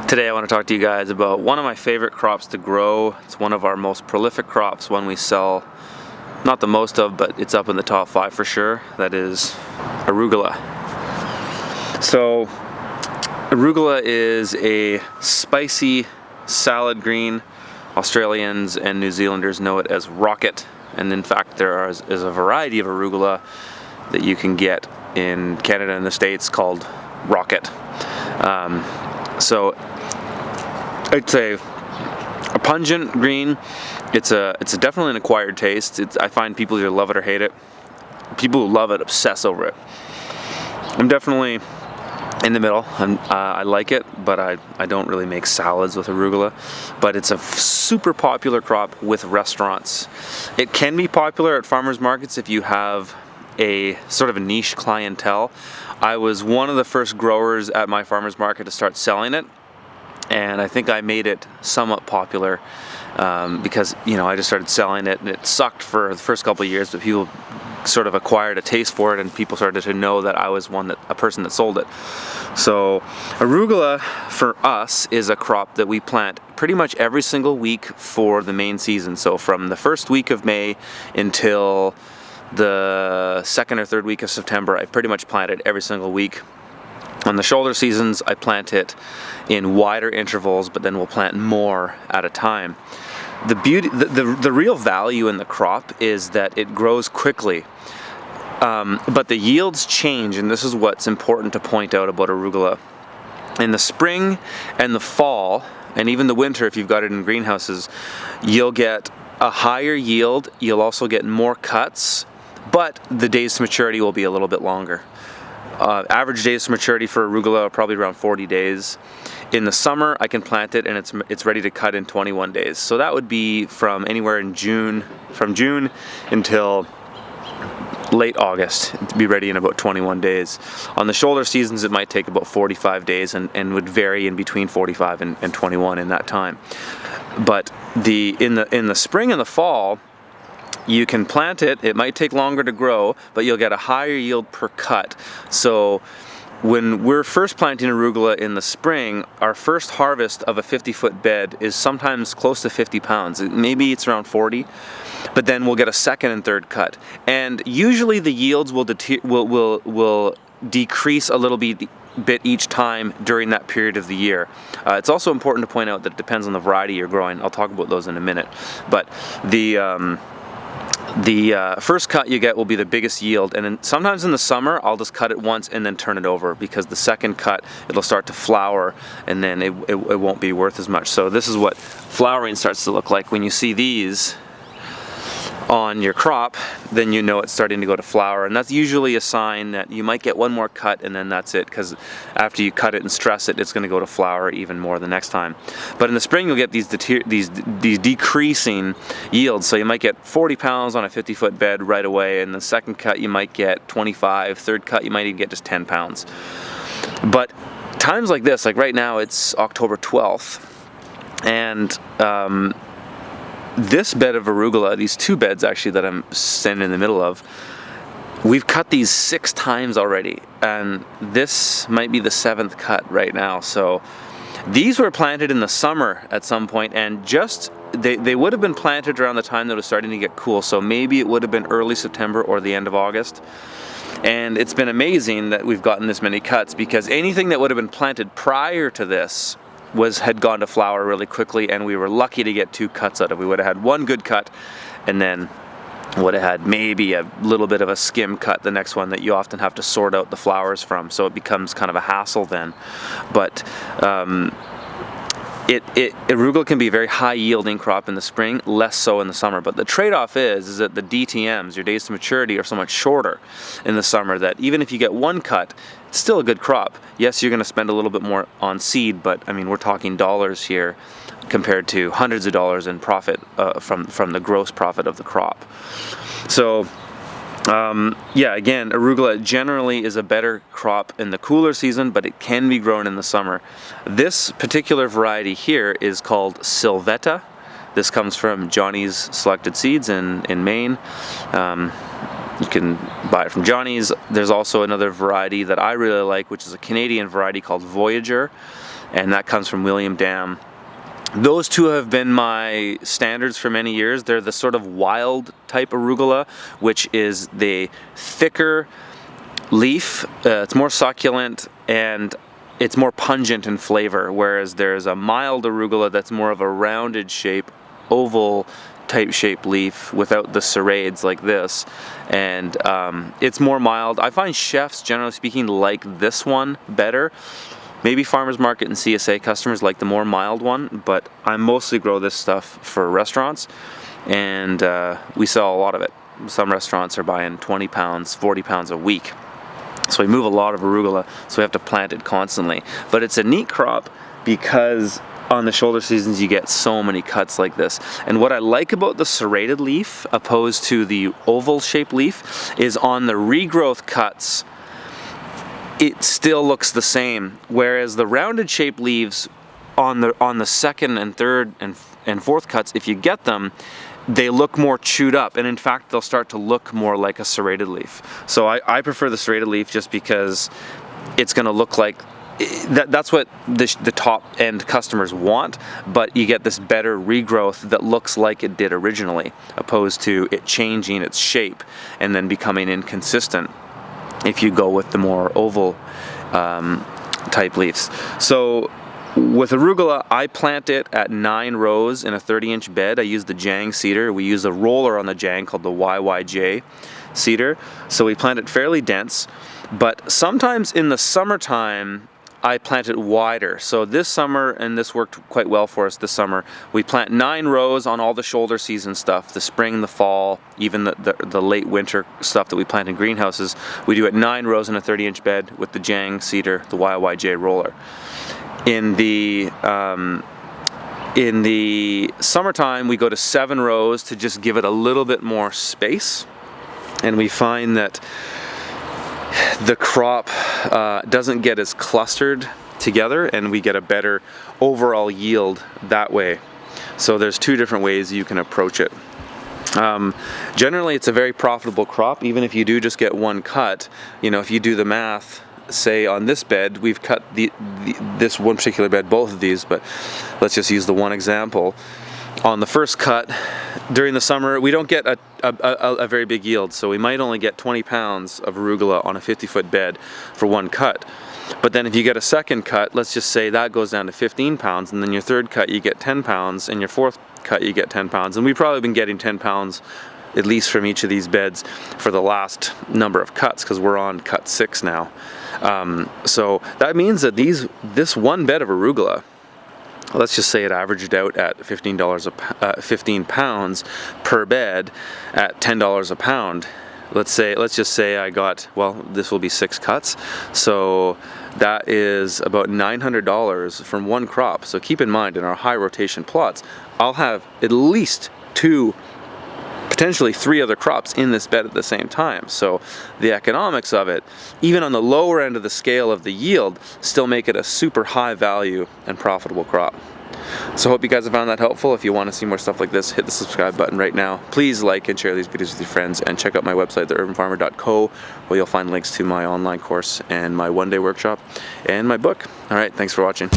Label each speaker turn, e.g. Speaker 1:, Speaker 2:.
Speaker 1: Today I want to talk to you guys about one of my favorite crops to grow. It's one of our most prolific crops, one we sell not the most of, but it's up in the top 5 for sure. That is arugula. So arugula is a spicy salad green. Australians and New Zealanders know it as rocket, and in fact there is a variety of arugula that you can get in Canada and the States called rocket. So it's a pungent green. It's definitely an acquired taste. I find people either love it or hate it. People who love it obsess over it. I'm definitely in the middle. I like it, but I don't really make salads with arugula. But it's a super popular crop with restaurants. It can be popular at farmers markets if you have a sort of a niche clientele. I was one of the first growers at my farmers market to start selling it, and I think I made it somewhat popular because I just started selling it, and it sucked for the first couple of years, but people sort of acquired a taste for it, and people started to know that I was a person that sold it. So arugula for us is a crop that we plant pretty much every single week for the main season. So from the first week of May until the second or third week of September, I pretty much plant it every single week. On the shoulder seasons, I plant it in wider intervals, but then we'll plant more at a time. The beauty, the real value in the crop is that it grows quickly, but the yields change, and this is what's important to point out about arugula. In the spring and the fall, and even the winter, if you've got it in greenhouses, you'll get a higher yield. You'll also get more cuts, but the days to maturity will be a little bit longer. Average days to maturity for arugula are probably around 40 days. In the summer, I can plant it and it's ready to cut in 21 days. So that would be from anywhere in June until late August to be ready in about 21 days. On the shoulder seasons, it might take about 45 days and would vary in between 45 and 21 in that time. But in the spring and the fall, you can plant it. It might take longer to grow, but you'll get a higher yield per cut. So when we're first planting arugula in the spring, our first harvest of a 50-foot bed is sometimes close to 50 pounds. Maybe it's around 40, but then we'll get a second and third cut. And usually the yields will decrease a little bit each time during that period of the year. It's also important to point out that it depends on the variety you're growing. I'll talk about those in a minute. But the first cut you get will be the biggest yield, and then sometimes in the summer I'll just cut it once and then turn it over, because the second cut it'll start to flower and then it won't be worth as much. So this is what flowering starts to look like when you see these on your crop. Then you know it's starting to go to flower, and that's usually a sign that you might get one more cut and then that's it, because after you cut it and stress it, it's going to go to flower even more the next time. But in the spring you'll get these decreasing yields. So you might get 40 pounds on a 50-foot bed right away, and the second cut you might get 25, third cut you might even get just 10 pounds. But times like this, like right now it's October 12th, and this bed of arugula, these two beds actually that I'm standing in the middle of, we've cut these 6 times already, and this might be the 7th cut right now. So these were planted in the summer at some point, and they would have been planted around the time that it was starting to get cool. So maybe it would have been early September or the end of August. And it's been amazing that we've gotten this many cuts, because anything that would have been planted prior to this had gone to flower really quickly, and we were lucky to get 2 cuts out of it. We would have had one good cut, and then would have had maybe a little bit of a skim cut, the next one that you often have to sort out the flowers from, so it becomes kind of a hassle then. But arugula can be a very high yielding crop in the spring, less so in the summer. But the trade-off is that the DTMs, your days to maturity, are so much shorter in the summer that even if you get one cut, it's still a good crop. Yes, you're going to spend a little bit more on seed, but I mean, we're talking dollars here compared to hundreds of dollars in profit from the gross profit of the crop. So again, arugula generally is a better crop in the cooler season, but it can be grown in the summer. This particular variety here is called Sylvetta. This comes from Johnny's Selected Seeds in Maine. You can buy it from Johnny's. There's also another variety that I really like, which is a Canadian variety called Voyager. and that comes from William Dam. Those two have been my standards for many years. They're the sort of wild type arugula, which is the thicker leaf. It's more succulent and it's more pungent in flavor, whereas there's a mild arugula that's more of a rounded shape, oval type shaped leaf without the serrades like this, and it's more mild. I find chefs, generally speaking, like this one better. Maybe farmers market and CSA customers like the more mild one, but I mostly grow this stuff for restaurants, and we sell a lot of it. Some restaurants are buying 20 pounds, 40 pounds a week. So we move a lot of arugula, so we have to plant it constantly. But it's a neat crop because on the shoulder seasons you get so many cuts like this. And what I like about the serrated leaf opposed to the oval shaped leaf is on the regrowth cuts, it still looks the same, whereas the rounded shaped leaves on the second and third and fourth cuts, if you get them, they look more chewed up, and in fact they'll start to look more like a serrated leaf. So I prefer the serrated leaf just because it's going to look like that's what the top end customers want, but you get this better regrowth that looks like it did originally, opposed to it changing its shape and then becoming inconsistent if you go with the more oval type leaves. So with arugula, I plant it at 9 rows in a 30-inch bed. I use the Jang cedar. We use a roller on the Jang called the YYJ cedar. So we plant it fairly dense, but sometimes in the summertime, I plant it wider. So this summer, and this worked quite well for us this summer, we plant 9 rows on all the shoulder season stuff, the spring, the fall, even the late winter stuff that we plant in greenhouses. We do it 9 rows in a 30-inch bed with the Jang cedar, the YYJ roller. In the summertime, we go to 7 rows to just give it a little bit more space, and we find that the crop doesn't get as clustered together, and we get a better overall yield that way. So there's 2 different ways you can approach it. Generally, it's a very profitable crop, even if you do just get 1 cut. You know, if you do the math, say on this bed, we've cut this one particular bed, both of these, but let's just use the one example. On the first cut, during the summer, we don't get a very big yield, so we might only get 20 pounds of arugula on a 50-foot bed for 1 cut. But then if you get a second cut, let's just say that goes down to 15 pounds, and then your third cut you get 10 pounds, and your fourth cut you get 10 pounds. And we've probably been getting 10 pounds at least from each of these beds for the last number of cuts, because we're on cut 6 now. So that means that this one bed of arugula, let's just say it averaged out at $15 15 pounds per bed at $10 a pound. Let's just say I got, well, this will be 6 cuts, so that is about $900 from 1 crop. So keep in mind, in our high rotation plots, I'll have at least 2, potentially 3 other crops in this bed at the same time. So the economics of it, even on the lower end of the scale of the yield, still make it a super high value and profitable crop. So I hope you guys have found that helpful. If you want to see more stuff like this, hit the subscribe button right now. Please like and share these videos with your friends, and check out my website, theurbanfarmer.co, where you'll find links to my online course and my one-day workshop and my book. All right, thanks for watching.